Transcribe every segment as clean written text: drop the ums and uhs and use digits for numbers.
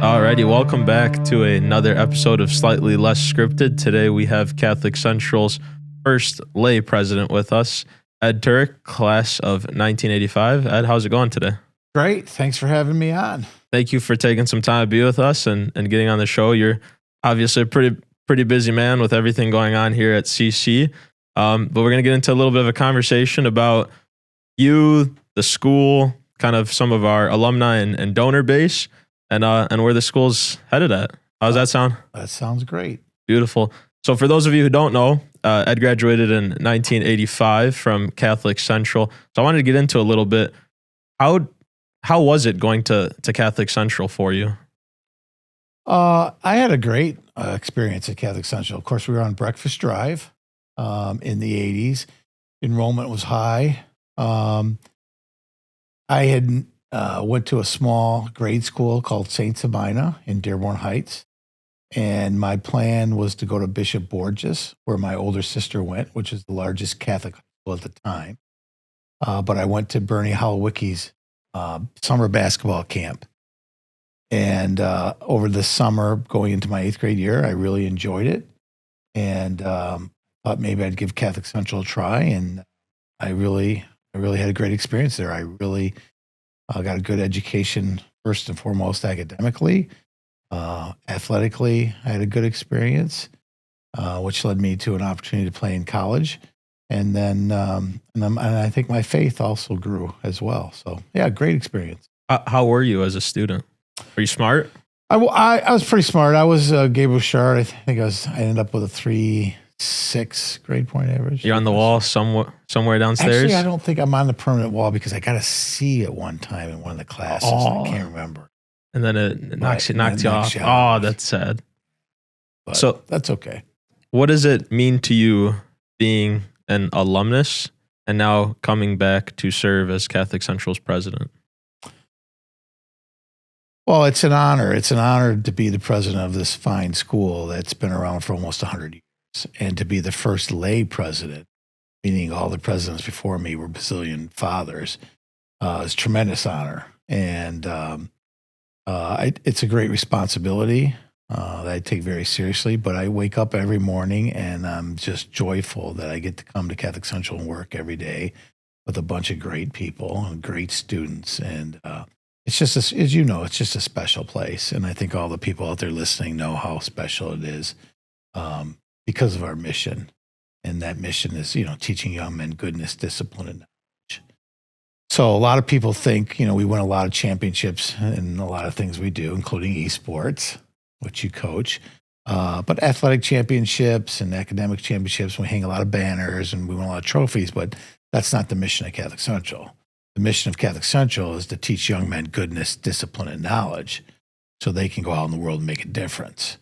Alrighty, welcome back to another episode of Slightly Less Scripted. Today we have Catholic Central's first lay president with us, Ed Turek, class of 1985. Ed, how's it going today? Great. Thanks for having me on. Thank you for taking some time to be with us and getting on the show. You're obviously a pretty busy man with everything going on here at CC. But we're going to get into a little bit of a conversation about you, the school, kind of some of our alumni and donor base, and where the school's headed at. How's that sound? That sounds great. Beautiful. So for those of you who don't know, Ed graduated in 1985 from Catholic Central. So I wanted to get into a little bit. How was it going to Catholic Central for you? I had a great experience at Catholic Central. Of course, we were on Breakfast Drive in the 80s. Enrollment was high. I had went to a small grade school called St. Sabina in Dearborn Heights. And my plan was to go to Bishop Borges, where my older sister went, which is the largest Catholic school at the time. But I went to Bernie Holowicki's summer basketball camp. And over the summer, going into my 8th grade year, I really enjoyed it. And thought maybe I'd give Catholic Central a try. And I really had a great experience there. I really got a good education, first and foremost, academically. Athletically, I had a good experience, which led me to an opportunity to play in college. And then and I think my faith also grew as well. So, yeah, great experience. How were you as a student? Are you smart? I was pretty smart. I was Gabriel Shard. I think I ended up with a 3.6 grade point average. You're on the wall somewhere downstairs? Actually, I don't think I'm on the permanent wall because I got a C at one time in one of the classes. I can't remember. And then it knocks you off. Oh, that's sad. But so that's okay. What does it mean to you being an alumnus and now coming back to serve as Catholic Central's president? Well, it's an honor. It's an honor to be the president of this fine school that's been around for almost 100 years, and to be the first lay president, meaning all the presidents before me were Basilian fathers, is a tremendous honor. And it's a great responsibility that I take very seriously, but I wake up every morning and I'm just joyful that I get to come to Catholic Central and work every day with a bunch of great people and great students. And it's just, as you know, it's just a special place. And I think all the people out there listening know how special it is because of our mission. And that mission is, teaching young men goodness, discipline, and knowledge. So a lot of people think, we win a lot of championships in a lot of things we do, including esports, which you coach. But athletic championships and academic championships, we hang a lot of banners and we win a lot of trophies, but that's not the mission of Catholic Central. The mission of Catholic Central is to teach young men goodness, discipline, and knowledge so they can go out in the world and make a difference.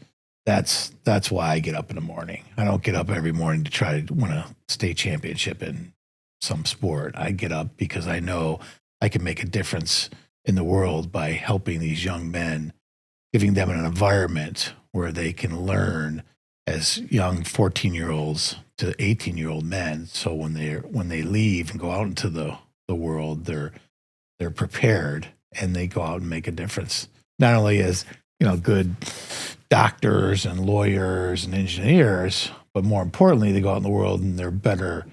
That's why I get up in the morning. I don't get up every morning to try to win a state championship in some sport. I get up because I know I can make a difference in the world by helping these young men, giving them an environment where they can learn as young 14-year-olds to 18-year-old men. So when they leave and go out into the world, they're prepared and they go out and make a difference. Not only as good doctors and lawyers and engineers, but more importantly, they go out in the world and they're better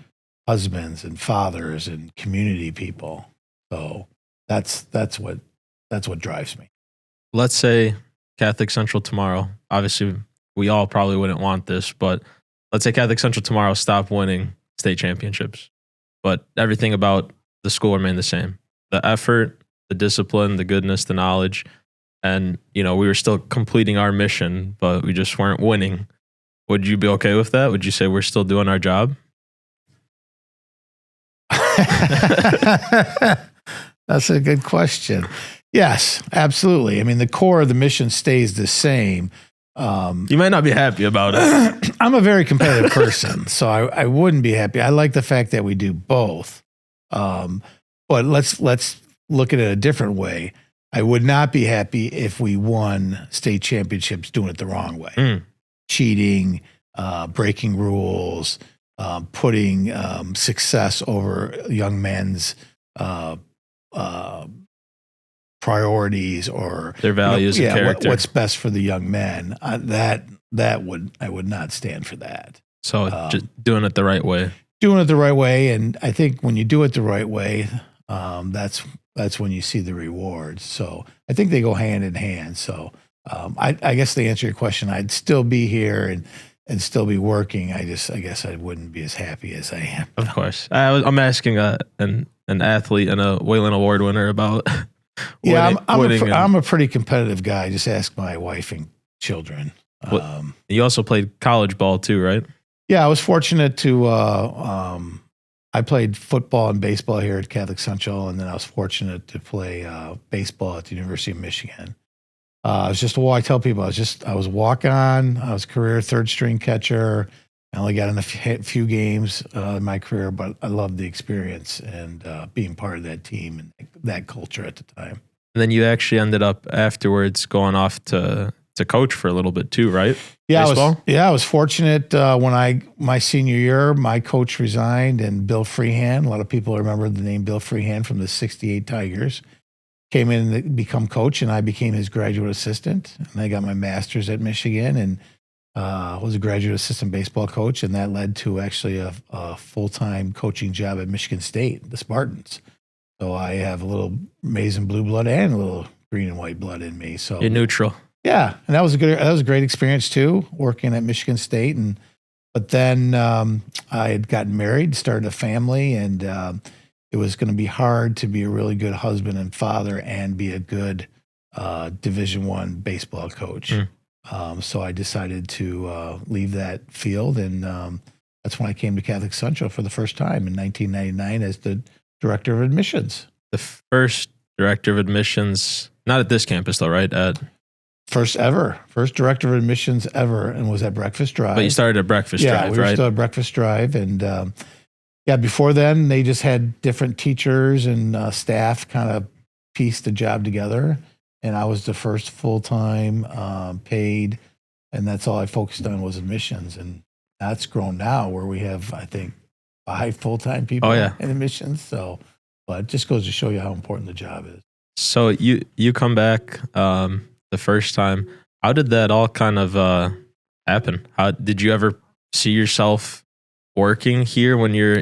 husbands and fathers and community people. So that's what drives me. Let's say Catholic Central tomorrow. Obviously, we all probably wouldn't want this, but let's say Catholic Central tomorrow stop winning state championships, but everything about the school remained the same. The effort, the discipline, the goodness, the knowledge, and we were still completing our mission, but we just weren't winning. Would you be okay with that? Would you say we're still doing our job? That's a good question. Yes, absolutely. I mean, the core of the mission stays the same. You might not be happy about it. I'm a very competitive person, so I wouldn't be happy. I like the fact that we do both. But let's look at it a different way. I would not be happy if we won state championships doing it the wrong way. Cheating, breaking rules, putting success over young men's priorities or their values and character. What's best for the young men. I would not stand for that. So just doing it the right way. Doing it the right way, and I think when you do it the right way, that's when you see the rewards. So I think they go hand in hand. So I guess to answer your question, I'd still be here and still be working. I guess I wouldn't be as happy as I am. Of course, I'm asking an athlete and a Wayland Award winner about. Yeah, I'm a pretty competitive guy. Just ask my wife and children. You also played college ball too, right? Yeah, I was fortunate to. I played football and baseball here at Catholic Central, and then I was fortunate to play baseball at the University of Michigan. I was just I tell people I was walk on. I was career third string catcher. I only got in a few games in my career, but I loved the experience and being part of that team and that culture at the time. And then you actually ended up afterwards going off to coach for a little bit too, right? Yeah, I was fortunate when my senior year, my coach resigned and Bill Freehand, a lot of people remember the name Bill Freehand from the 68 Tigers, came in and become coach, and I became his graduate assistant. And I got my master's at Michigan and was a graduate assistant baseball coach, and that led to actually a full-time coaching job at Michigan State, the Spartans. So I have a little maize and blue blood and a little green and white blood in me. So you're neutral. Yeah, and that was a great experience too, working at Michigan State. But then I had gotten married, started a family, and it was going to be hard to be a really good husband and father and be a good Division I baseball coach. So I decided to leave that field, and that's when I came to Catholic Central for the first time in 1999 as the director of admissions. The first director of admissions, not at this campus though, right? First director of admissions ever, and was at Breakfast Drive. But you started at Breakfast Drive, right? Yeah, we were still at Breakfast Drive, and before then they just had different teachers and staff kind of pieced the job together, and I was the first full-time paid, and that's all I focused on was admissions, and that's grown now where we have, I think, 5 full-time people in admissions. So, but it just goes to show you how important the job is. So you come back the first time. How did that all kind of happen? How did you ever see yourself working here when you're,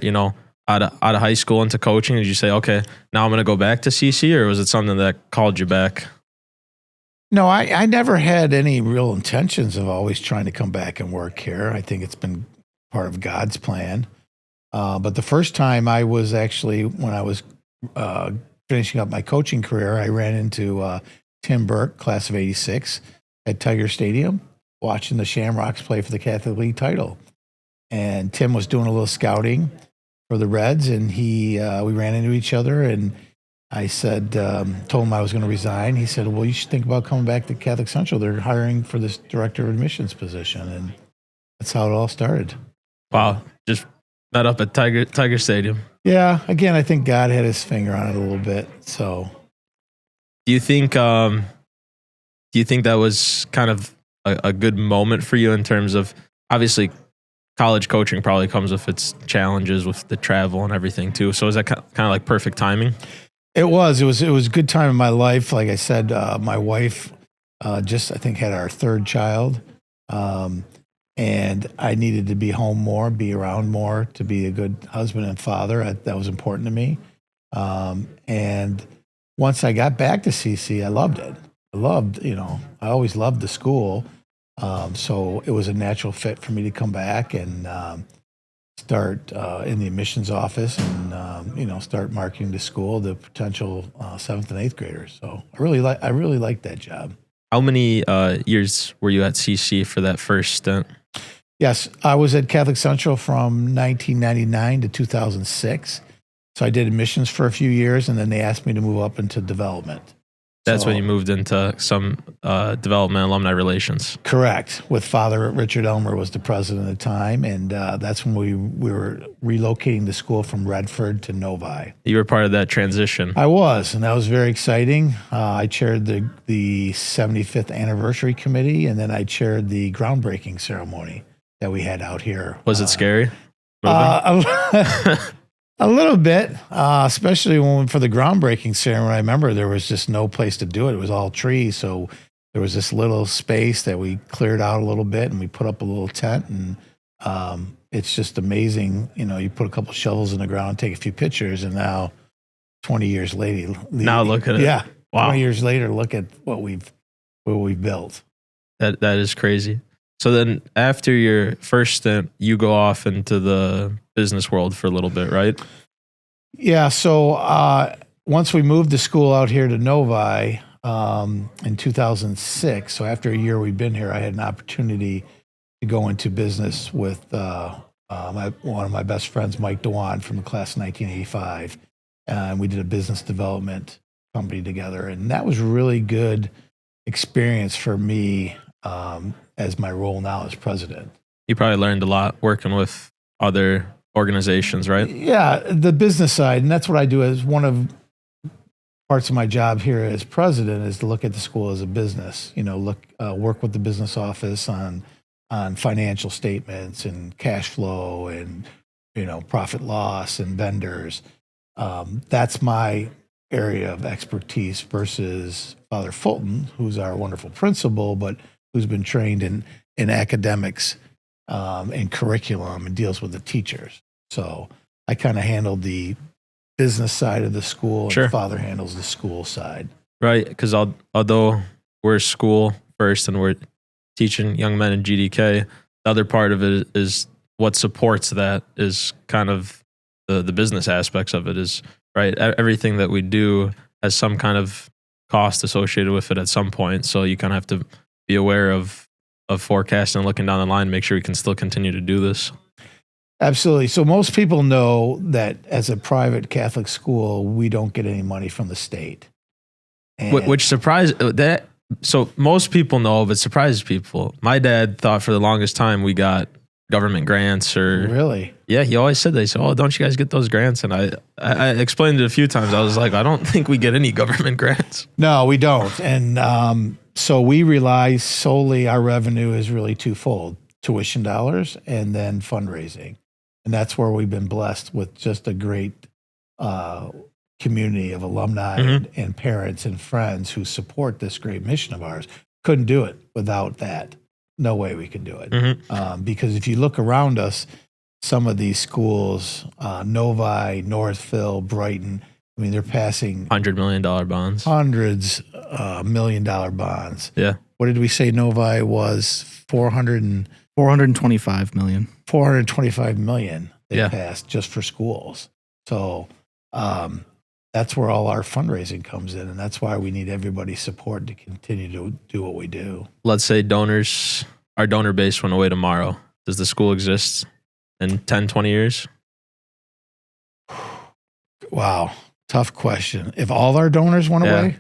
out of high school into coaching? Did you say, okay, now I'm going to go back to CC, or was it something that called you back? No, I never had any real intentions of always trying to come back and work here. I think it's been part of God's plan. But the first time I was actually, when I was finishing up my coaching career, I ran into Tim Burke, class of 86, at Tiger Stadium, watching the Shamrocks play for the Catholic League title. And Tim was doing a little scouting for the Reds, and we ran into each other, and I said, told him I was going to resign. He said, well, you should think about coming back to Catholic Central. They're hiring for this director of admissions position. And that's how it all started. Wow. Just met up at Tiger Stadium. Yeah. Again, I think God had his finger on it a little bit. So do you think that was kind of a good moment for you in terms of, obviously college coaching probably comes with its challenges with the travel and everything too. So is that kind of like perfect timing? It was a good time in my life. Like I said, my wife just, I think, had our third child. And I needed to be home more, be around more, to be a good husband and father. That was important to me. And once I got back to CC, I loved it. I always loved the school. So it was a natural fit for me to come back and start in the admissions office and, start marketing the school, the potential 7th and 8th graders. So I really liked that job. How many years were you at CC for that first stint? Yes, I was at Catholic Central from 1999 to 2006. So I did admissions for a few years, and then they asked me to move up into development. That's when you moved into some development alumni relations. Correct. With Father Richard Elmer was the president at the time, and that's when we were relocating the school from Redford to Novi. You were part of that transition. I was, and that was very exciting. I chaired the 75th anniversary committee, and then I chaired the groundbreaking ceremony that we had out here. Was it scary? A little bit, especially when for the groundbreaking ceremony. I remember there was just no place to do it. It was all trees. So there was this little space that we cleared out a little bit and we put up a little tent. And it's just amazing. You know, you put a couple shovels in the ground, take a few pictures, and now 20 years later. Now look at it. Yeah. Wow. 20 years later, look at what we've built. That is crazy. So then after your first stint, you go off into the business world for a little bit, right? Yeah. So once we moved the school out here to Novi in 2006, so after a year we'd been here, I had an opportunity to go into business with one of my best friends, Mike Dewan, from the class of 1985. And we did a business development company together. And that was really good experience for me as my role now as president. You probably learned a lot working with other organizations, right? Yeah, the business side, and that's what I do as one of parts of my job here as president is to look at the school as a business. You know, work with the business office on financial statements and cash flow and profit loss and vendors. That's my area of expertise versus Father Fulton, who's our wonderful principal, but who's been trained in academics and curriculum and deals with the teachers. So I kind of handled the business side of the school, Sure. and Father handles the school side. Right, because although we're school first and we're teaching young men in GDK, the other part of it is what supports that is kind of the business aspects of it is, right? Everything that we do has some kind of cost associated with it at some point. So you kind of have to be aware of forecasting and looking down the line, make sure we can still continue to do this. Absolutely. So most people know that as a private Catholic school, we don't get any money from the state. And Which surprised that. So most people know, but surprises people. My dad thought for the longest time we got government grants or really? Yeah, he always said that. He said, "Oh, don't you guys get those grants?" And I explained it a few times. I was like, I don't think we get any government grants. No, we don't. And so we rely solely, our revenue is really twofold: tuition dollars and then fundraising. And that's where we've been blessed with just a great community of alumni and parents and friends who support this great mission of ours. Couldn't do it without that. No way we could do it. Because if you look around us, some of these schools, Novi, Northville, Brighton, I mean, they're passing $100 million bonds. Hundreds $1 million bonds. Yeah. What did we say Novi was? 425 million. 425 million they Yeah. passed just for schools. So that's where all our fundraising comes in. And that's why we need everybody's support to continue to do what we do. Let's say our donor base went away tomorrow. Does the school exist in 10, 20 years? Wow. Tough question. If all our donors went away?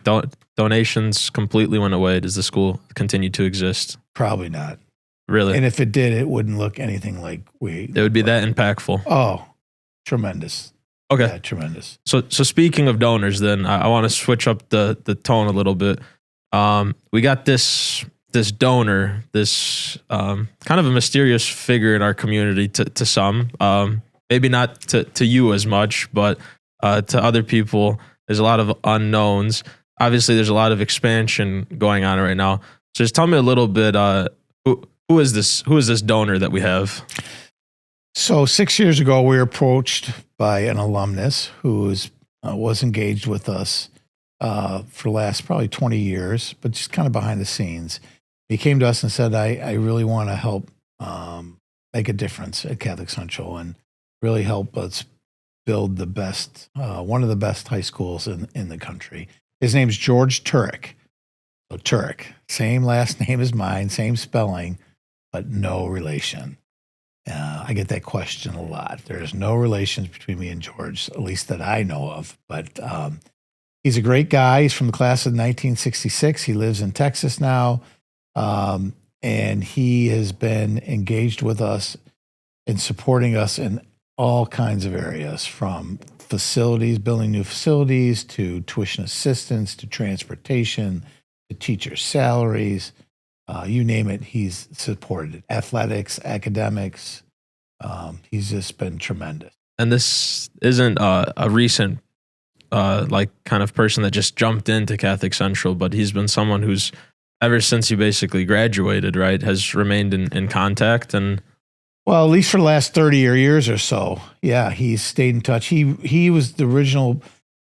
Donations completely went away. Does the school continue to exist? Probably not. Really? And if it did, it wouldn't look anything like It would be that impactful. Oh, tremendous. Okay. Yeah, tremendous. So speaking of donors, then I want to switch up the tone a little bit. We got this donor, this kind of a mysterious figure in our community to some. Maybe not to you as much, but to other people, there's a lot of unknowns. Obviously, there's a lot of expansion going on right now. So just tell me a little bit. Who is this? Who is this donor that we have? So 6 years ago, we were approached by an alumnus who was engaged with us for the last probably 20 years, but just kind of behind the scenes. He came to us and said, I really want to help make a difference at Catholic Central and really help us build the best, one of the best high schools in the country. His name's George Turek. So Turek, same last name as mine, same spelling, but no relation. I get that question a lot. There's no relations between me and George, at least that I know of. But he's a great guy. He's from the class of 1966. He lives in Texas now. And he has been engaged with us in supporting us in all kinds of areas, from facilities, building new facilities, to tuition assistance, to transportation, to teacher salaries. You name it, he's supported it. Athletics, academics. He's just been tremendous. and this isn't a recent like kind of person that just jumped into Catholic Central, but he's been someone who's ever since you basically graduated, right, has remained in contact. And well, at least for the last 30 years or so, yeah, he's stayed in touch. He was the original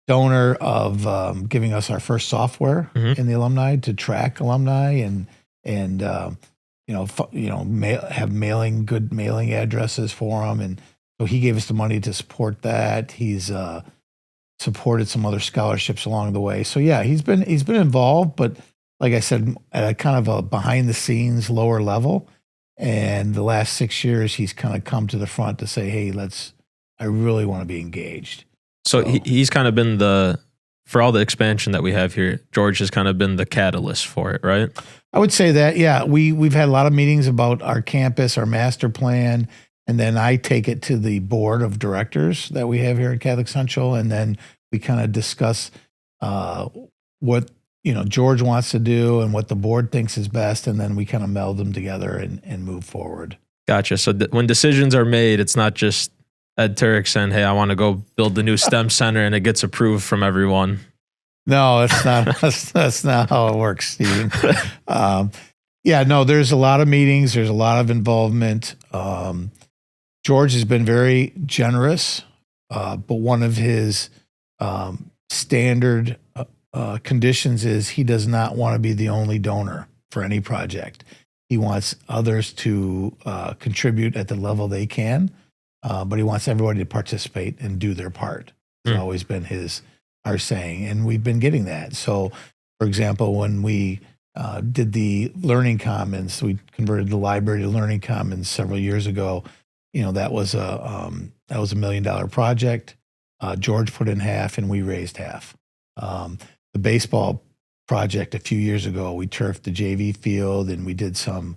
donor of giving us our first software in the alumni to track alumni and have good mailing addresses for them, and so he gave us the money to support that. He's supported some other scholarships along the way. So yeah, he's been involved, but like I said, at a kind of a behind the scenes lower level. And the last 6 years, he's kind of come to the front to say, hey, I really want to be engaged. So he's kind of been for all the expansion that we have here, George has kind of been the catalyst for it, right? I would say that, yeah. We've had a lot of meetings about our campus, our master plan, and then I take it to the board of directors that we have here at Catholic Central, and then we kind of discuss what George wants to do and what the board thinks is best, and then we kind of meld them together and move forward. Gotcha. So when decisions are made, it's not just Ed Turek saying, hey, I want to go build the new STEM center, and it gets approved from everyone. No, it's not. That's not how it works, Stephen. Yeah, no, there's a lot of meetings. There's a lot of involvement. George has been very generous, but one of his standard conditions is he does not want to be the only donor for any project. He wants others to contribute at the level they can, but he wants everybody to participate and do their part. It's always been our saying, and we've been getting that. So, for example, when we did the Learning Commons, we converted the library to Learning Commons several years ago. That was a $1 million project. George put in half, and we raised half. The baseball project a few years ago, we turfed the JV field, and we did some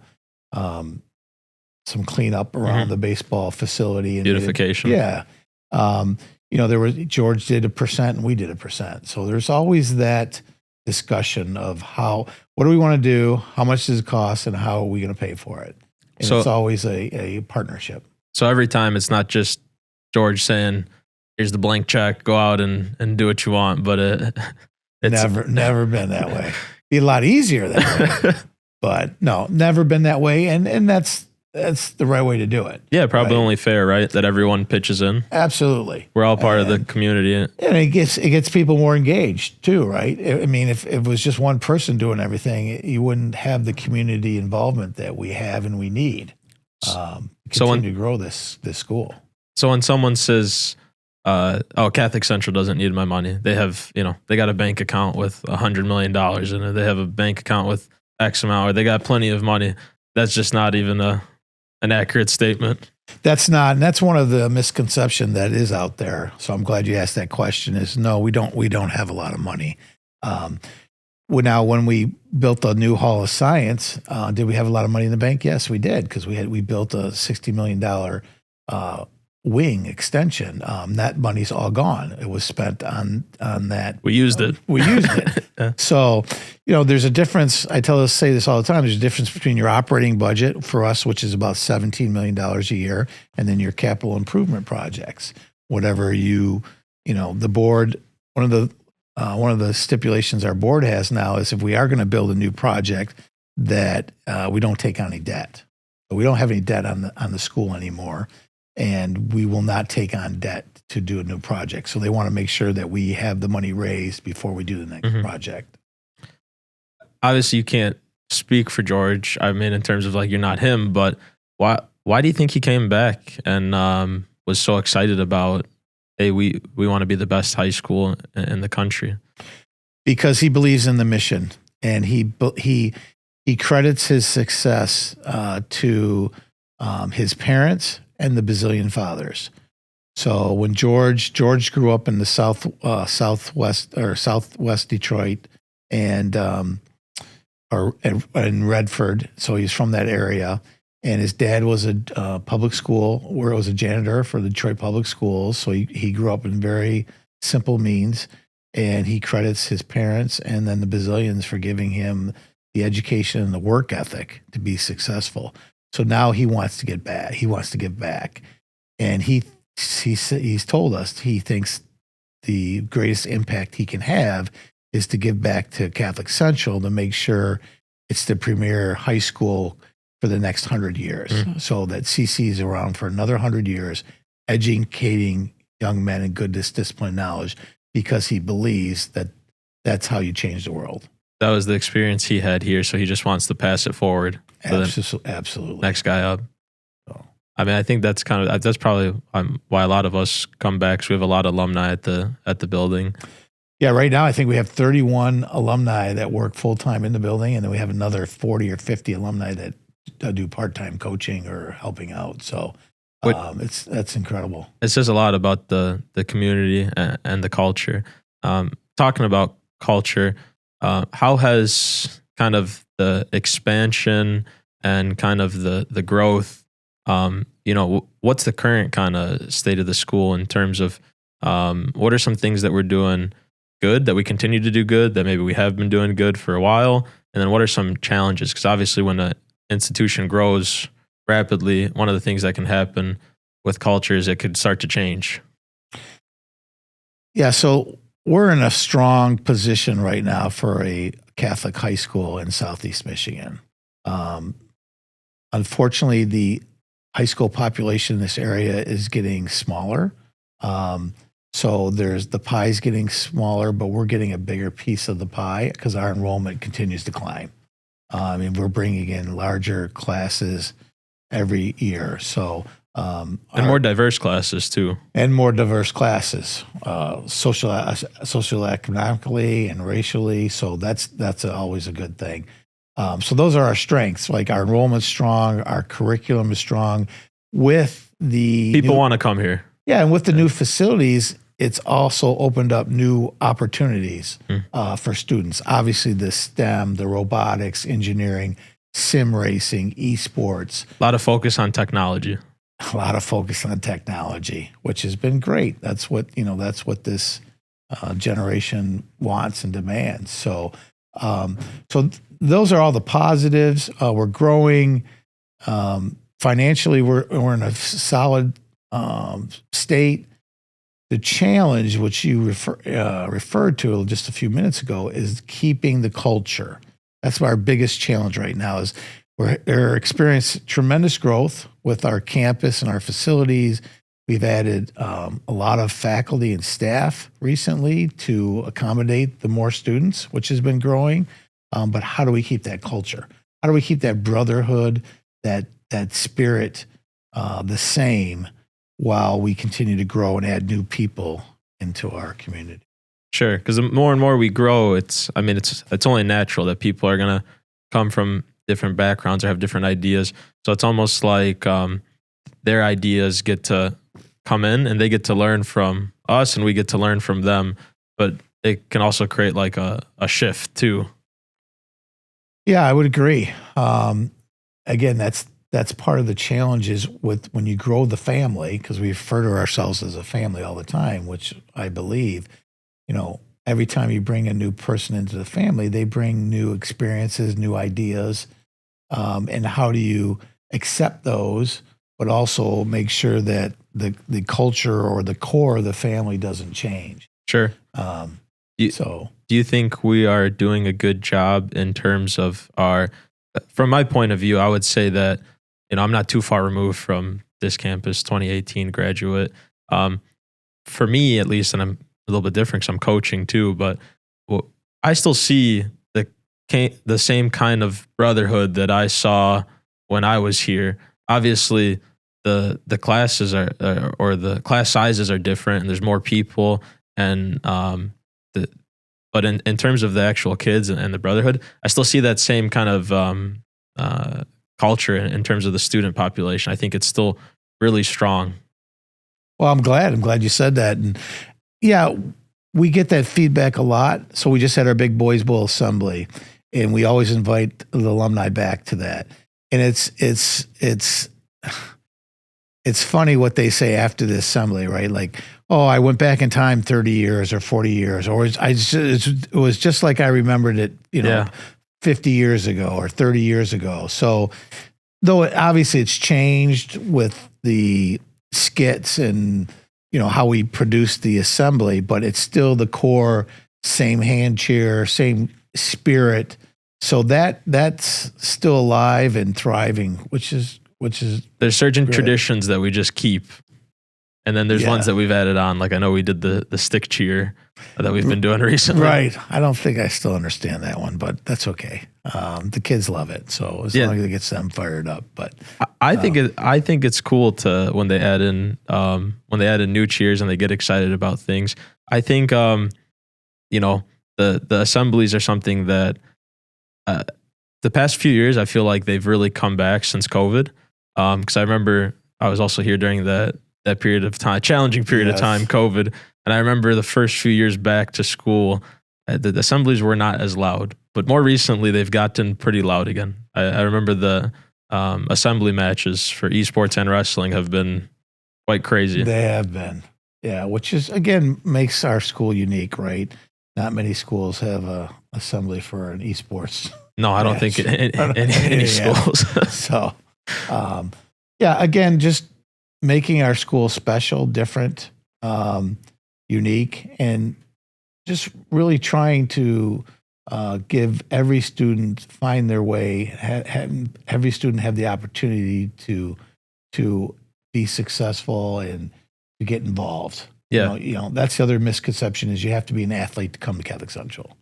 cleanup around the baseball facility and beautification. George did 1% and we did 1%. So there's always that discussion of what do we want to do, how much does it cost, and how are we going to pay for it? And it's always a partnership. So every time it's not just George saying, here's the blank check, go out and do what you want, but it's never been that way. Be a lot easier that way, but no, never been that way. And that's the right way to do it. Yeah, probably only fair, right? That everyone pitches in. Absolutely. We're all part of the community. And it gets people more engaged too, right? I mean, if it was just one person doing everything, you wouldn't have the community involvement that we have and we need to grow this school. So when someone says, Catholic Central doesn't need my money, they have, they got a bank account with $100 million in it. They have a bank account with X amount, or they got plenty of money. That's just not even an accurate statement. That's not, and that's one of the misconceptions that is out there. So I'm glad you asked that question. Is no, we don't have a lot of money. Now, when we built the new Hall of Science, did we have a lot of money in the bank? Yes, we did, because we built a $60 million wing extension. That money's all gone. It was spent on that. We used it. Yeah. So, there's a difference. I say this all the time. There's a difference between your operating budget for us, which is about $17 million a year, and then your capital improvement projects. Whatever the board, one of the stipulations our board has now is if we are going to build a new project, that we don't take on any debt. But we don't have any debt on the school anymore. And we will not take on debt to do a new project. So they want to make sure that we have the money raised before we do the next project. Obviously, you can't speak for George. I mean, in terms of you're not him, but why do you think he came back and was so excited about, hey, we want to be the best high school in the country? Because he believes in the mission, and he credits his success to his parents and the Basilian Fathers. So when George grew up in the southwest Detroit and in Redford, so he's from that area. And his dad was a public school, where it was a janitor for the Detroit Public Schools. So he grew up in very simple means, and he credits his parents and then the Basilians for giving him the education and the work ethic to be successful. So now he wants to get back. He wants to give back. And he he's told us he thinks the greatest impact he can have is to give back to Catholic Central to make sure it's the premier high school for the next 100 years, so that CC is around for another 100 years, educating young men in goodness, discipline, knowledge, because he believes that that's how you change the world. That was the experience he had here, so he just wants to pass it forward. Absolutely. Next guy up. I mean, I think that's probably why a lot of us come back. Because we have a lot of alumni at the building. Yeah, right now I think we have 31 alumni that work full time in the building, and then we have another 40 or 50 alumni that do part time coaching or helping out. So that's incredible. It says a lot about the community and the culture. Talking about culture, how has kind of the expansion and kind of the growth? What's the current kind of state of the school in terms of what are some things that we're doing good, that we continue to do good, that maybe we have been doing good for a while? And then what are some challenges? Because obviously when an institution grows rapidly, one of the things that can happen with culture is it could start to change. Yeah, so we're in a strong position right now for a Catholic high school in Southeast Michigan. Unfortunately, the high school population in this area is getting smaller. So the pie's getting smaller, but we're getting a bigger piece of the pie because our enrollment continues to climb. We're bringing in larger classes every year. So, and more diverse classes too. And more diverse classes, socioeconomically and racially. So that's always a good thing. So those are our strengths. Like our enrollment's strong, our curriculum is strong. With the people want to come here. Yeah, and with the new facilities, it's also opened up new opportunities for students. Obviously, the STEM, the robotics, engineering, sim racing, esports. A lot of focus on technology. A lot of focus on technology, which has been great. That's what this generation wants and demands. So those are all the positives. We're growing financially. We're in a solid state. The challenge, which you referred to just a few minutes ago, is keeping the culture. That's our biggest challenge right now. Is we're experiencing tremendous growth with our campus and our facilities. We've added a lot of faculty and staff recently to accommodate the more students, which has been growing. But how do we keep that culture? How do we keep that brotherhood, that spirit the same while we continue to grow and add new people into our community? Sure, because the more and more we grow, it's only natural that people are going to come from different backgrounds or have different ideas. So it's almost like their ideas get to come in and they get to learn from us and we get to learn from them. But it can also create like a shift too. Yeah, I would agree. Again, that's part of the challenges with when you grow the family, because we refer to ourselves as a family all the time, which I believe, every time you bring a new person into the family, they bring new experiences, new ideas. And how do you accept those, but also make sure that the culture or the core of the family doesn't change? Sure. Do you think we are doing a good job in terms of from my point of view, I would say that, I'm not too far removed from this campus, 2018 graduate. For me, at least, and I'm a little bit different because I'm coaching too, but I still see the same kind of brotherhood that I saw when I was here. Obviously, the classes or the class sizes are different, and there's more people, and but in terms of the actual kids and the brotherhood, I still see that same kind of culture in terms of the student population. I think it's still really strong. Well, I'm glad you said that. And yeah, we get that feedback a lot. So we just had our big Boys Bowl assembly, and we always invite the alumni back to that. And it's funny what they say after the assembly, right? Like, oh, I went back in time 30 years or 40 years, or it was just like I remembered it, 50 years ago or 30 years ago. So though obviously it's changed with the skits and, how we produce the assembly, but it's still the core, same hand cheer, same spirit. So that's still alive and thriving, which is there's certain great. traditions that we just keep. And then there's ones that we've added on. Like I know we did the stick cheer that we've been doing recently. Right. I don't think I still understand that one, but that's okay. The kids love it. So as long as it gets them fired up. But I think it's cool to when they add in new cheers and they get excited about things. I think the assemblies are something that the past few years I feel like they've really come back since COVID. Because I remember I was also here during that period of time, challenging period of time, COVID. And I remember the first few years back to school, the assemblies were not as loud. But more recently, they've gotten pretty loud again. I remember the assembly matches for esports and wrestling have been quite crazy. They have been. Yeah, which is, again, makes our school unique, right? Not many schools have a assembly for an esports. No, I don't think any schools. So, again, just making our school special, different, unique, and just really trying to give every student find their way, every student have the opportunity to be successful and to get involved. Yeah. That's the other misconception is you have to be an athlete to come to Catholic Central.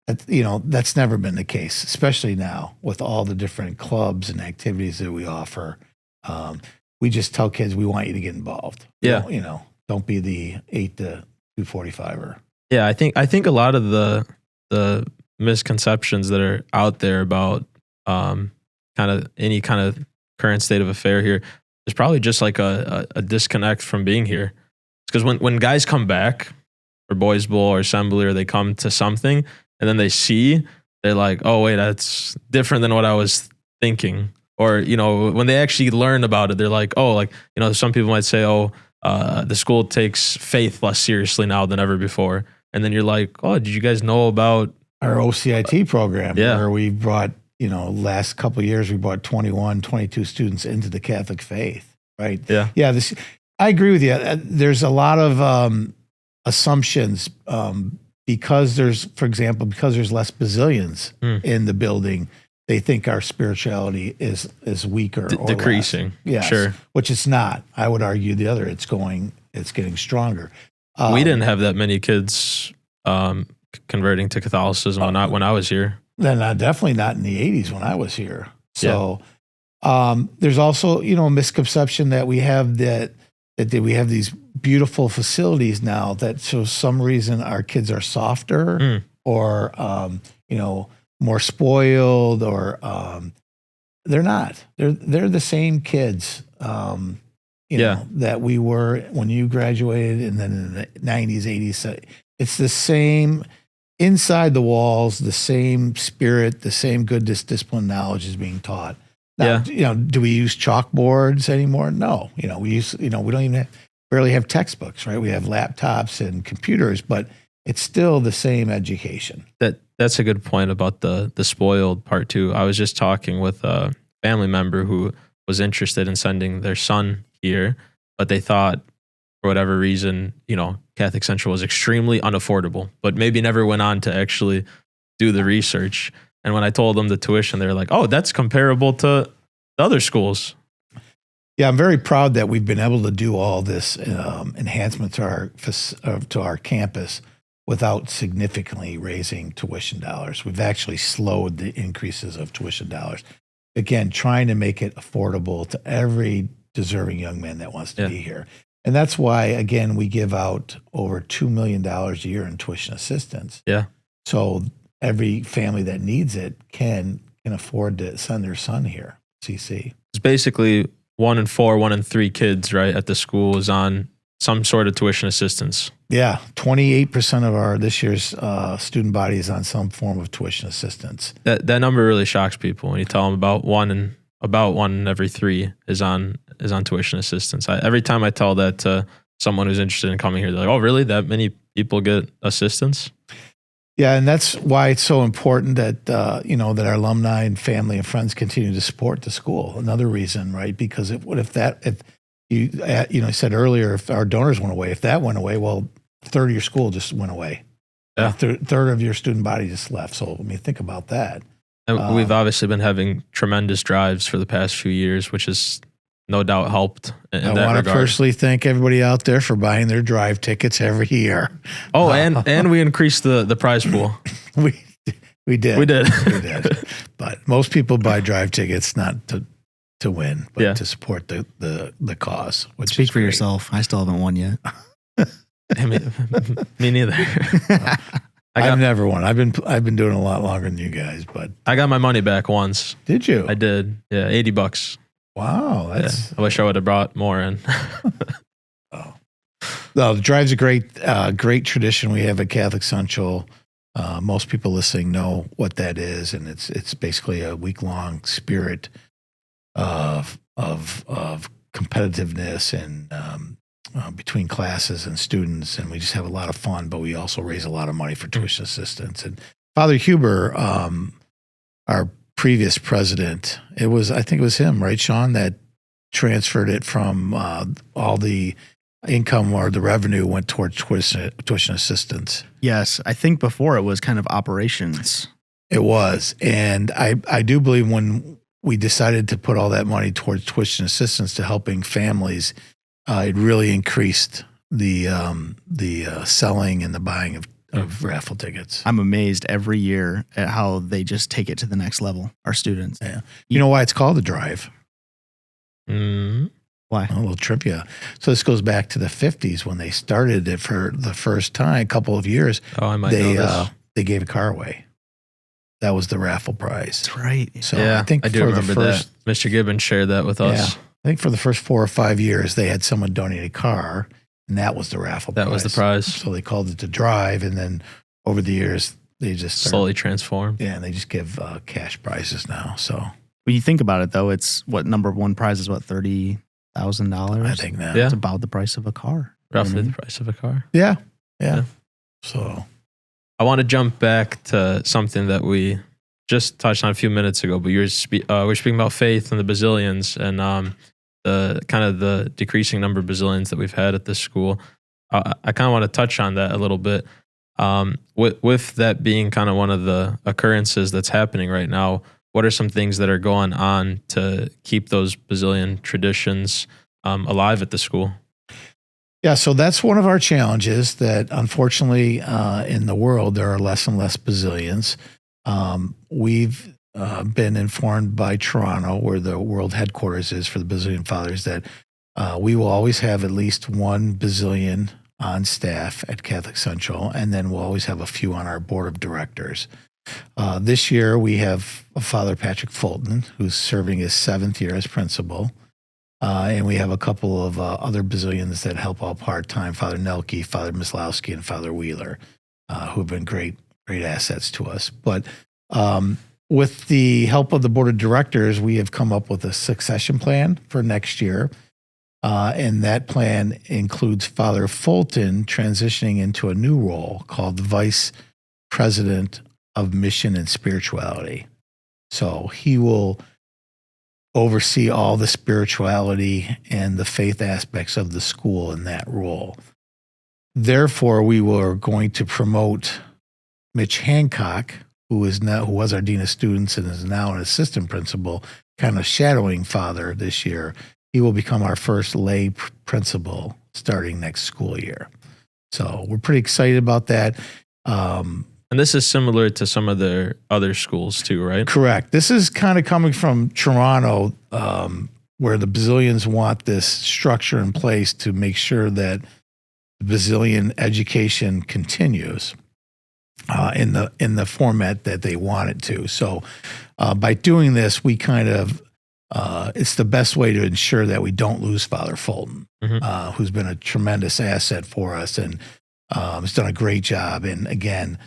That's never been the case, especially now with all the different clubs and activities that we offer. We just tell kids we want you to get involved. Yeah. Don't be the 8 to 245er. Yeah, I think a lot of the misconceptions that are out there about kind of any kind of current state of affair here is probably just like a disconnect from being here. Because when guys come back for Boys Bowl or Assembly or they come to something and then they see, they're like, oh wait, that's different than what I was thinking. Or, when they actually learn about it, they're like, oh, like, some people might say, oh, the school takes faith less seriously now than ever before. And then you're like, oh, did you guys know about our OCIT program? Yeah. Where we brought, last couple of years, we brought 21, 22 students into the Catholic faith, right? Yeah. Yeah. I agree with you. There's a lot of assumptions because there's less Basilians in the building. They think our spirituality is weaker or decreasing. Less. Yes, sure. Which it's not. I would argue the other. It's getting stronger. We didn't have that many kids converting to Catholicism when I was here. Then definitely not in the 80s when I was here. So there's also a misconception that we have that we have these beautiful facilities now that for some reason our kids are softer or more spoiled, or they're not. They're the same kids, that we were when you graduated, and then in the 90s, 80s. It's the same inside the walls, the same spirit, the same good discipline knowledge is being taught. Now, do we use chalkboards anymore? No. We use, we don't even barely have textbooks, right? We have laptops and computers, but it's still the same education. That's a good point about the spoiled part too. I was just talking with a family member who was interested in sending their son here, but they thought for whatever reason, Catholic Central was extremely unaffordable, but maybe never went on to actually do the research. And when I told them the tuition, they're like, oh, that's comparable to the other schools. Yeah, I'm very proud that we've been able to do all this enhancement to our campus without significantly raising tuition dollars. We've actually slowed the increases of tuition dollars. Again, trying to make it affordable to every deserving young man that wants to be here. And that's why, again, we give out over $2 million a year in tuition assistance. Yeah. So every family that needs it can afford to send their son here, CC. It's basically 1 in 4, 1 in 3 kids, right, at the school is on some sort of tuition assistance. Yeah, 28% of this year's student body is on some form of tuition assistance. That number really shocks people when you tell them about one in every 3 is on tuition assistance. Every time I tell that to someone who's interested in coming here, they're like, "Oh, really? That many people get assistance?" Yeah, and that's why it's so important that that our alumni and family and friends continue to support the school. Another reason, right? Because if I said earlier, if our donors went away, if that went away, well, a third of your school just went away. Yeah. A third of your student body just left. So, I mean, think about that. And we've obviously been having tremendous drives for the past few years, which has no doubt helped in that regard. I want to personally thank everybody out there for buying their drive tickets every year. Oh, and we increased the prize pool. We did. We did. But most people buy drive tickets not to win, but Yeah. to support the cause. Which Speak is for great. yourself. I still haven't won yet. Me neither. I've never won. I've been doing a lot longer than you guys, but I got my money back once. did you? I did. Yeah, $80. Wow, that's I wish I would have brought more in. no. The drive's a great tradition we have at Catholic Central. Most people listening know what that is, and it's basically a week-long spirit of competitiveness and between classes and students, and we just have a lot of fun. But we also raise a lot of money for tuition assistance. And Father Huber, our previous president, I think it was him, right, Sean, that transferred it from all the income or the revenue went towards tuition assistance. Yes, I think before it was kind of operations. It was. And I do believe when we decided to put all that money towards tuition assistance to helping families, it really increased the selling and the buying of raffle tickets. I'm amazed every year at how they just take it to the next level, our students. Yeah. You know why it's called the drive? Why? A little trivia. So this goes back to the 50s when they started it for the first time, a couple of years. Oh, I might know this. They gave a car away. That was the raffle prize. That's right. So Yeah, I think I do for remember the first, that. Mr. Gibbons shared that with us. Yeah, I think for the first 4 or 5 years, they had someone donate a car, and that was the raffle prize. That was the prize. So they called it the drive, and then over the years, they just Slowly transformed. Yeah, and they just give cash prizes now. So When you think about it, though, it's what number one prize is what, $30,000? I think that. Yeah. It's about the price of a car. Roughly the price of a car. Yeah. Yeah. So I want to jump back to something that we just touched on a few minutes ago, but we're speaking about faith and the Basilians and the kind of the decreasing number of Basilians that we've had at this school. I kind of want to touch on that a little bit. With that being kind of one of the occurrences that's happening right now, what are some things that are going on to keep those Basilian traditions alive at the school? yeah, so that's one of our challenges that unfortunately in the world, there are less and less Basilians. We've been informed by Toronto, where the world headquarters is for the Basilian Fathers, that we will always have at least one Basilian on staff at Catholic Central, and then we'll always have a few on our board of directors. This year, we have Father Patrick Fulton, who's serving his 7th year as principal. And we have a couple of other Basilians that help out part-time, Father Nelke, Father Mislowski, and Father Wheeler, who have been great assets to us. But with the help of the board of directors, we have come up with a succession plan for next year. And that plan includes Father Fulton transitioning into a new role called Vice President of Mission and Spirituality. So he will oversee all the spirituality and the faith aspects of the school in that role. Therefore, we were going to promote Mitch Hancock, who was our dean of students and is now an assistant principal, kind of shadowing Father this year. He will become our first lay principal starting next school year. So we're pretty excited about that. And this is similar to some of the other schools too, right? Correct. This is kind of coming from Toronto, where the Basilians want this structure in place to make sure that the Basilian education continues in the format that they want it to. So by doing this, we kind of it's the best way to ensure that we don't lose Father Fulton, who's been a tremendous asset for us and has done a great job. And again,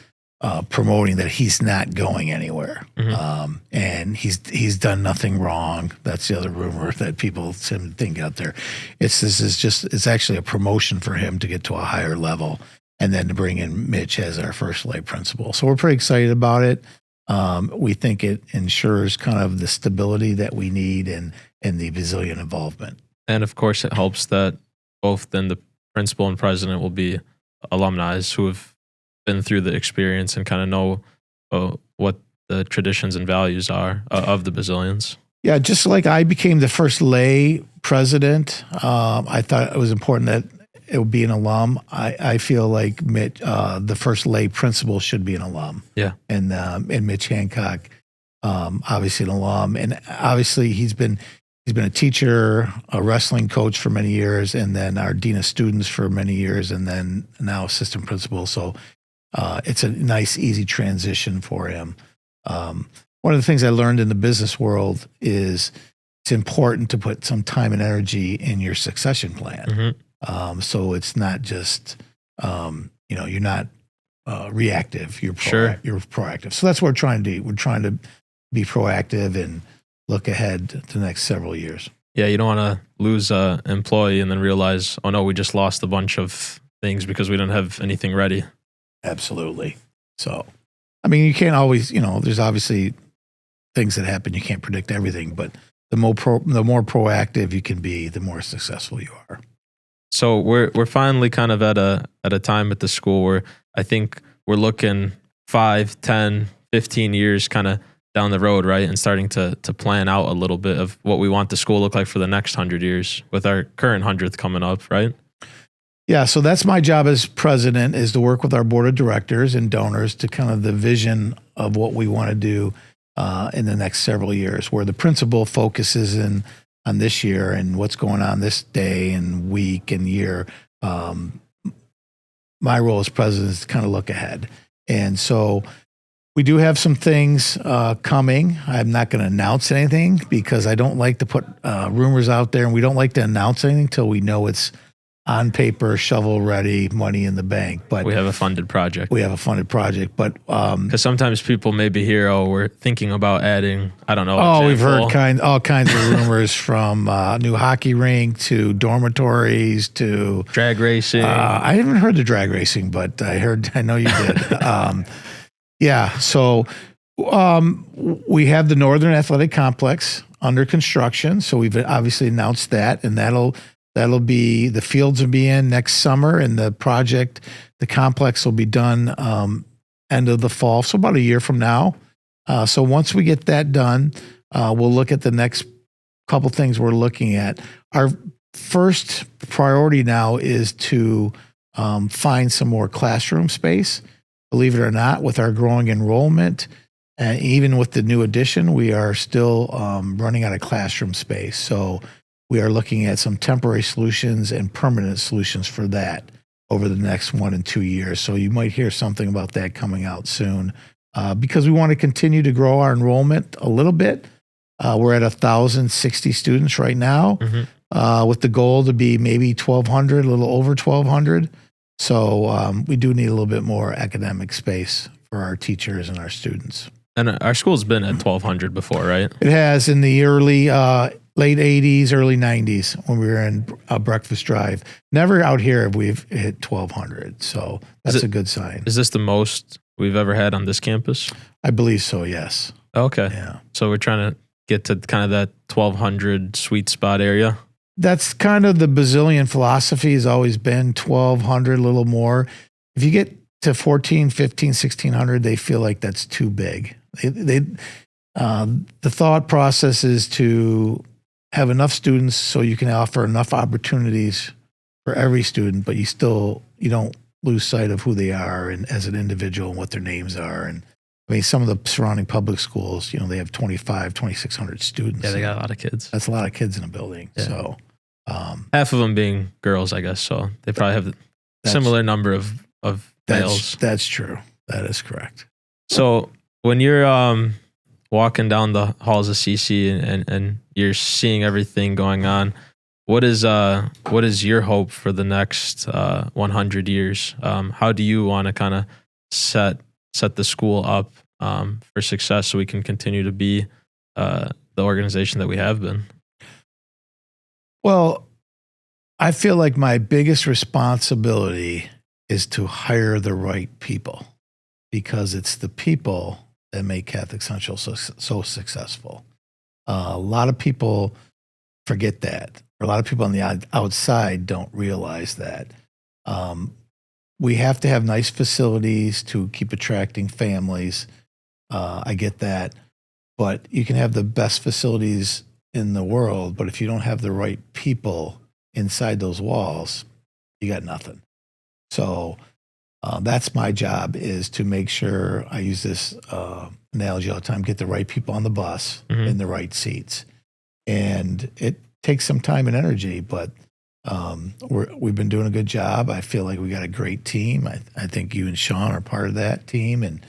promoting that he's not going anywhere, and he's done nothing wrong. That's the other rumor that people seem to think out there. It's actually a promotion for him to get to a higher level, and then to bring in Mitch as our first lay principal. So we're pretty excited about it. We think it ensures kind of the stability that we need and the Basilian involvement. And of course, it helps that both then the principal and president will be alumni who have been through the experience and kind of know what the traditions and values are of the Basilians. Yeah, just like I became the first lay president, I thought it was important that it would be an alum. I feel like the first lay principal should be an alum. Yeah. And Mitch Hancock, obviously an alum. And obviously he's been a teacher, a wrestling coach for many years, and then our dean of students for many years, and then now assistant principal. So it's a nice, easy transition for him. One of the things I learned in the business world is it's important to put some time and energy in your succession plan. Mm-hmm. So it's not just, you're not reactive, you're you're proactive. So that's what we're trying to do. We're trying to be proactive and look ahead to the next several years. Yeah, you don't want to lose an employee and then realize, oh no, we just lost a bunch of things because we didn't have anything ready. Absolutely. So, I mean, you can't always, there's obviously things that happen. You can't predict everything, but the more proactive you can be, the more successful you are. So we're finally kind of at a time at the school where I think we're looking 5, 10, 15 years kind of down the road, right? And starting to plan out a little bit of what we want the school to look like for the next 100 years with our current 100th coming up, right? Yeah, so that's my job as president, is to work with our board of directors and donors to kind of the vision of what we want to do in the next several years, where the principal focuses on this year and what's going on this day and week and year. My role as president is to kind of look ahead. And so we do have some things coming. I'm not going to announce anything because I don't like to put rumors out there, and we don't like to announce anything until we know it's on paper, shovel ready, money in the bank. But we have a funded project. But because sometimes people maybe hear, oh, we're thinking about adding, I don't know. Oh, we've heard all kinds of rumors, from new hockey rink to dormitories to drag racing. I haven't heard the drag racing, but I know you did. Yeah. So we have the Northern Athletic Complex under construction. So we've obviously announced that, and that'll be, the fields will be in next summer, and the complex will be done end of the fall, so about a year from now. So once we get that done, we'll look at the next couple things we're looking at. Our first priority now is to find some more classroom space. Believe it or not, with our growing enrollment, and even with the new addition, we are still running out of classroom space. So we are looking at some temporary solutions and permanent solutions for that over the next 1 and 2 years. So you might hear something about that coming out soon, because we want to continue to grow our enrollment a little bit. We're at 1,060 students right now, with the goal to be maybe 1,200, a little over 1,200. So we do need a little bit more academic space for our teachers and our students. And our school's been at 1,200 before, right? It has, in the late 80s, early 90s, when we were in Breakfast Drive. Never out here have we hit 1,200. So that's a good sign. Is this the most we've ever had on this campus? I believe so, yes. Okay. Yeah. So we're trying to get to kind of that 1,200 sweet spot area. That's kind of the Basilian philosophy, has always been 1,200, a little more. If you get to 14, 15, 1,600, they feel like that's too big. The thought process is to have enough students so you can offer enough opportunities for every student, but you don't lose sight of who they are and as an individual and what their names are. And I mean, some of the surrounding public schools, they have 2,600 students. Yeah, they got a lot of kids. That's a lot of kids in a building. Yeah. So half of them being girls, I guess. So they probably have a similar number of males. That's true. That is correct. So when you're walking down the halls of CC and you're seeing everything going on, what is your hope for the next 100 years? How do you want to kind of set the school up for success so we can continue to be the organization that we have been? Well, I feel like my biggest responsibility is to hire the right people, because it's the people that make Catholic Central so successful. A lot of people forget that. A lot of people on the outside don't realize that. We have to have nice facilities to keep attracting families. I get that. But you can have the best facilities in the world, but if you don't have the right people inside those walls, you got nothing. So that's my job, is to make sure, I use this analogy all the time, get the right people on the bus in the right seats. And it takes some time and energy, but we've been doing a good job. I feel like we got a great team. I think you and Sean are part of that team. And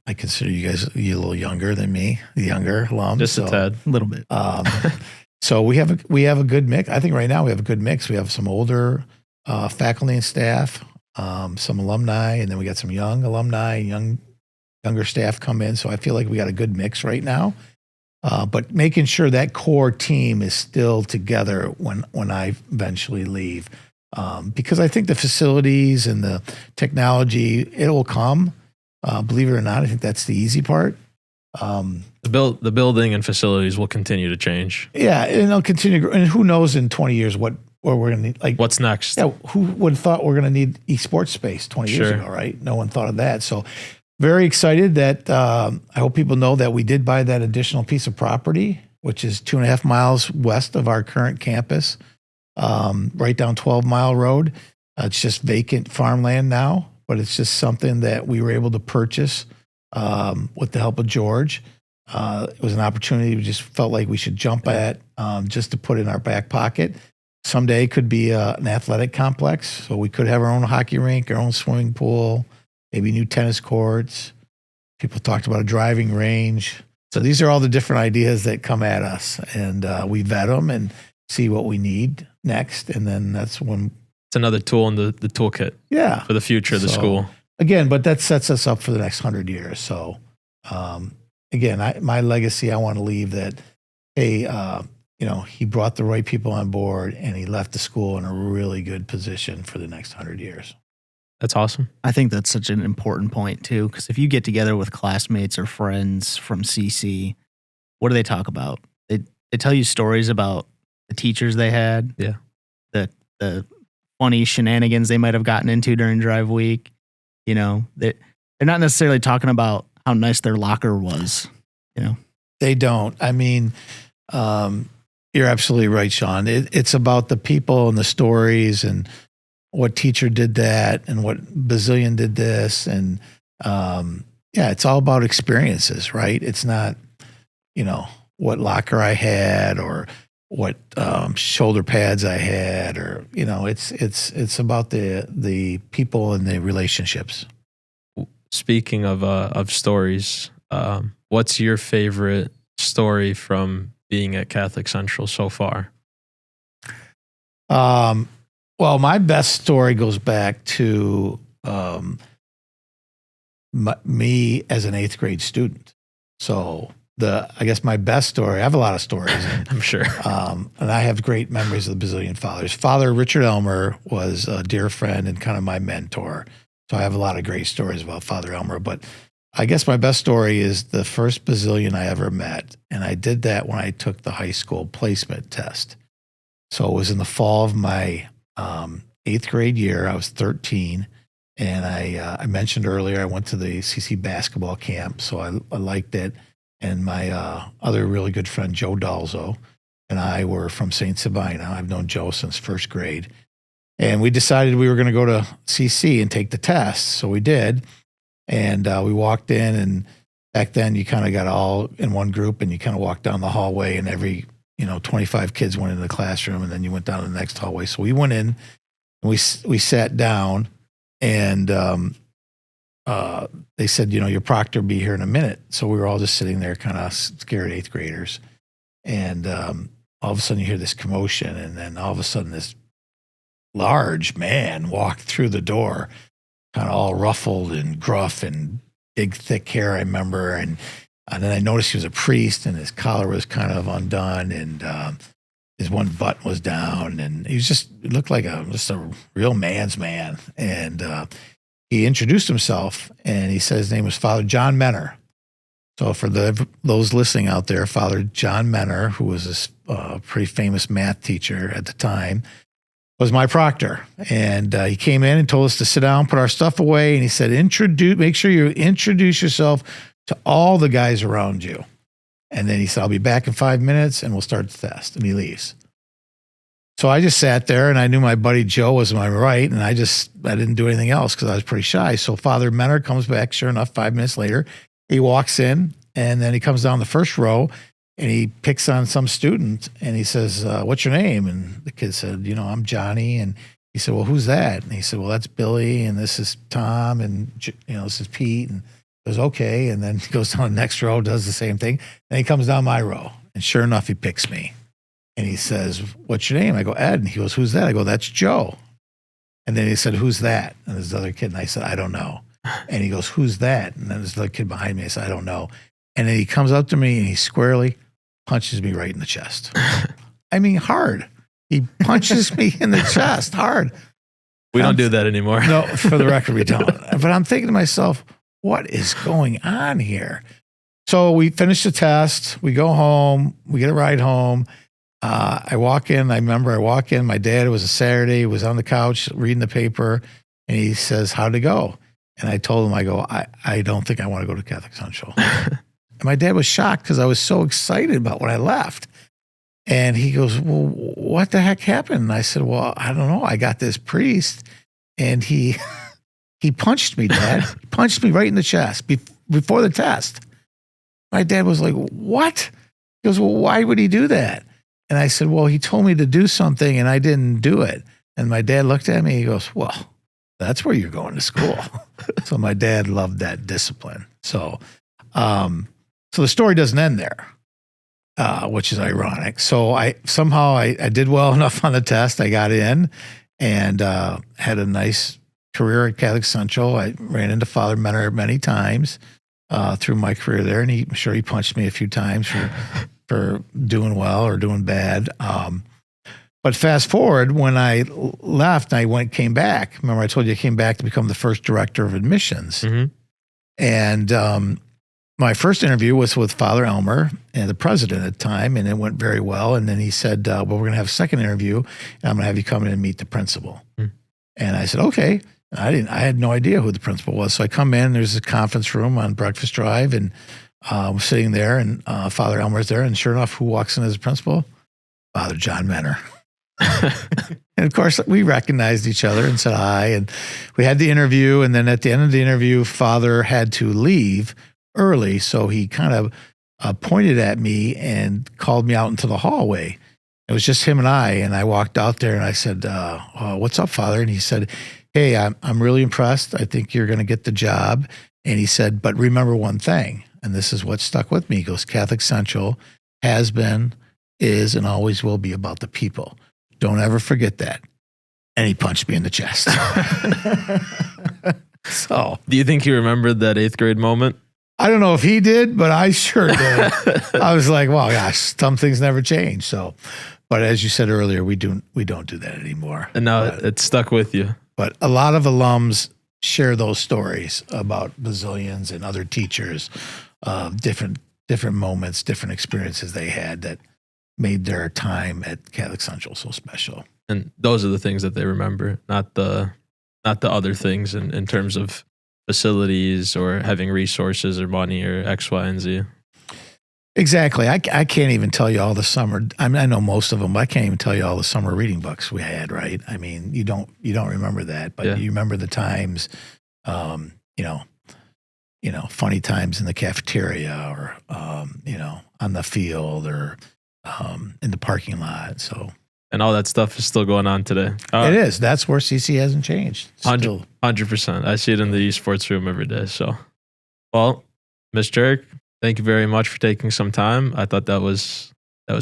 I consider you guys a little younger than me, the younger alums. Just a tad. A little bit. So we have a good mix. I think right now we have a good mix. We have some older faculty and staff, some alumni, and then we got some young alumni, younger staff come in. So I feel like we got a good mix right now. But making sure that core team is still together when I eventually leave, because I think the facilities and the technology, it will come. Believe it or not, I think that's the easy part. The building and facilities will continue to change. Yeah, and it'll continue to grow. And who knows in 20 years what we're going to need? Like, what's next? Yeah, who would have thought we're going to need esports space 20 years ago, right? No one thought of that. So very excited that I hope people know that we did buy that additional piece of property, which is 2.5 miles west of our current campus, right down 12 Mile Road. It's just vacant farmland now, but it's just something that we were able to purchase with the help of George. It was an opportunity we just felt like we should jump at, just to put in our back pocket. Someday it could be an athletic complex, so we could have our own hockey rink, our own swimming pool, maybe new tennis courts. People talked about a driving range. So these are all the different ideas that come at us, and we vet them and see what we need next, and then that's when it's another tool in the toolkit. Yeah, for the future of the school. Again, but that sets us up for the next 100 years. So again, my legacy, I want to leave that, hey, he brought the right people on board and he left the school in a really good position for the next 100 years. That's awesome. I think that's such an important point too, because if you get together with classmates or friends from CC, what do they talk about? They tell you stories about the teachers they had, the funny shenanigans they might have gotten into during drive week. They're not necessarily talking about how nice their locker was. They don't. I mean, you're absolutely right, Sean. It's about the people and the stories and what teacher did that and what bazillion did this. And it's all about experiences, right? It's not, what locker I had or what shoulder pads I had, or it's about the people and the relationships. Speaking of stories, what's your favorite story from being at Catholic Central so far? Well, my best story goes back to me as an 8th grade student. So I guess my best story, I have a lot of stories. I'm sure. And I have great memories of the Bazillion Fathers. Father Richard Elmer was a dear friend and kind of my mentor. So I have a lot of great stories about Father Elmer. But I guess my best story is the first Bazillion I ever met. And I did that when I took the high school placement test. So it was in the fall of my 8th grade year. I was 13. And I mentioned earlier, I went to the CC basketball camp. So I liked it. And my other really good friend, Joe Dalzo, and I were from St. Sabina. I've known Joe since 1st grade. And we decided we were going to go to CC and take the test. So we did. And we walked in, and back then you kind of got all in one group and you kind of walked down the hallway, and every, 25 kids went into the classroom, and then you went down to the next hallway. So we went in and we sat down, and they said, your proctor will be here in a minute. So we were all just sitting there kind of scared 8th graders. And all of a sudden you hear this commotion, and then all of a sudden this large man walked through the door, kind of all ruffled and gruff and big, thick hair, I remember. And then I noticed he was a priest, and his collar was kind of undone, and his one button was down, and he looked like just a real man's man. And he introduced himself, and he said his name was Father John Menner. So for those listening out there, Father John Menner, who was a pretty famous math teacher at the time, was my proctor. And he came in and told us to sit down, put our stuff away. And he said, make sure you introduce yourself to all the guys around you. And then he said, I'll be back in 5 minutes and we'll start the test. And he leaves. So I just sat there and I knew my buddy Joe was on my right. And I didn't do anything else because I was pretty shy. So Father Menner comes back, sure enough, 5 minutes later. He walks in and then he comes down the first row and he picks on some student and he says, what's your name? And the kid said, I'm Johnny. And he said, well, who's that? And he said, well, that's Billy. And this is Tom. And, this is Pete. And he goes, okay. And then he goes down the next row, does the same thing. And he comes down my row. And sure enough, he picks me. And he says, what's your name? I go, Ed. And he goes, who's that? I go, that's Joe. And then he said, who's that? And there's the other kid. And I said, I don't know. And he goes, who's that? And then there's the other kid behind me. I said, I don't know. And then he comes up to me and he squarely punches me right in the chest. I mean, hard. He punches me in the chest hard. We don't do that anymore. No, for the record, we don't. But I'm thinking to myself, what is going on here? So we finish the test. We go home. We get a ride home. I walk in. I remember I walk in. My dad, it was a Saturday, was on the couch reading the paper. And he says, how'd it go? And I told him, I go, I don't think I want to go to Catholic Central. And my dad was shocked because I was so excited about when I left. And he goes, well, what the heck happened? And I said, well, I don't know. I got this priest and he punched me, Dad. He punched me right in the chest before the test. My dad was like, what? He goes, well, why would he do that? And I said, well, he told me to do something and I didn't do it. And my dad looked at me. He goes, well, that's where you're going to school. So my dad loved that discipline. So the story doesn't end there, which is ironic. So I did well enough on the test. I got in and had a nice career at Catholic Central. I ran into Father Menner many times through my career there, and I'm sure he punched me a few times for doing well or doing bad. But fast forward, when I left, came back. Remember, I told you I came back to become the first director of admissions. Mm-hmm. And my first interview was with Father Elmer and the president at the time, and it went very well. And then he said, well, we're going to have a second interview, and I'm going to have you come in and meet the principal. Mm. And I said, okay. I had no idea who the principal was. So I come in, there's a conference room on Breakfast Drive, and I'm sitting there, and Father Elmer's there. And sure enough, who walks in as a principal? Father John Menner. And of course, we recognized each other and said hi. And we had the interview. And then at the end of the interview, Father had to leave early. So he kind of pointed at me and called me out into the hallway. It was just him and I. And I walked out there and I said, what's up, Father? And he said, hey, I'm really impressed. I think you're going to get the job. And he said, but remember one thing. And this is what stuck with me. He goes, Catholic Central has been, is, and always will be about the people. Don't ever forget that. And he punched me in the chest. So, do you think he remembered that 8th grade moment? I don't know if he did, but I sure did. I was like, well, gosh, some things never change. So, but as you said earlier, we don't do that anymore. And now it's stuck with you. But a lot of alums share those stories about Basilians and other teachers, different moments, different experiences they had that made their time at Catholic Central so special. And those are the things that they remember, not the other things in terms of facilities or having resources or money or X, Y, and Z. Exactly. I can't even tell you all the summer. I mean, I know most of them, but I can't even tell you all the summer reading books we had. Right? I mean, you don't remember that, but you remember the times, funny times in the cafeteria or on the field or in the parking lot. So. And all that stuff is still going on today. It is. That's where CC hasn't changed. 100%. I see it in the esports room every day. So, well, Ms. Turek, thank you very much for taking some time. I thought that was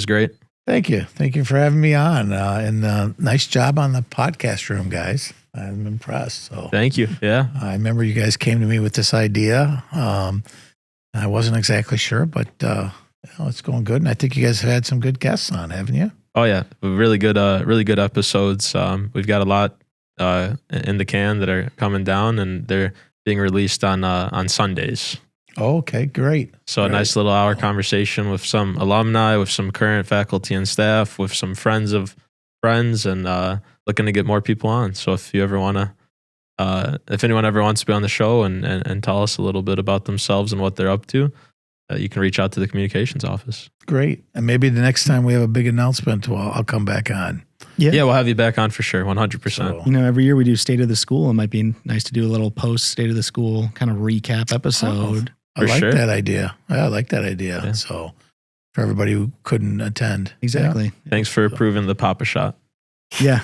great. Thank you. Thank you for having me on. And nice job on the podcast room, guys. I'm impressed. So thank you. Yeah. I remember you guys came to me with this idea. I wasn't exactly sure, but it's going good. And I think you guys have had some good guests on, haven't you? Oh yeah, really good episodes. We've got a lot in the can that are coming down, and they're being released on Sundays. Oh, okay, great. So a nice little hour conversation with some alumni, with some current faculty and staff, with some friends of friends, and looking to get more people on. So if you ever want to, if anyone ever wants to be on the show and tell us a little bit about themselves and what they're up to, you can reach out to the communications office. Great. And maybe the next time we have a big announcement, well, I'll come back on. Yeah, we'll have you back on for sure, 100%. So, You know, every year we do State of the School. It might be nice to do a little post State of the School kind of recap episode. I like sure. that idea. I like that idea. Yeah. So for everybody who couldn't attend. Exactly. Thanks for approving the Papa shot. Yeah.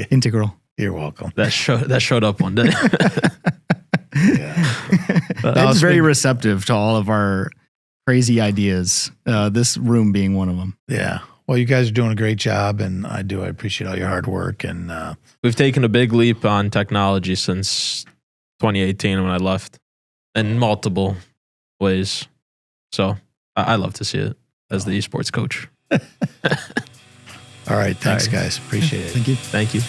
Integral. You're welcome. That showed up one day. It's very receptive to all of our crazy ideas. This room being one of them. Yeah. Well, you guys are doing a great job, and I appreciate all your hard work. And We've taken a big leap on technology since 2018 when I left in multiple ways. So I love to see it as the esports coach. all right. Thanks, guys. Appreciate it. Thank you. Thank you.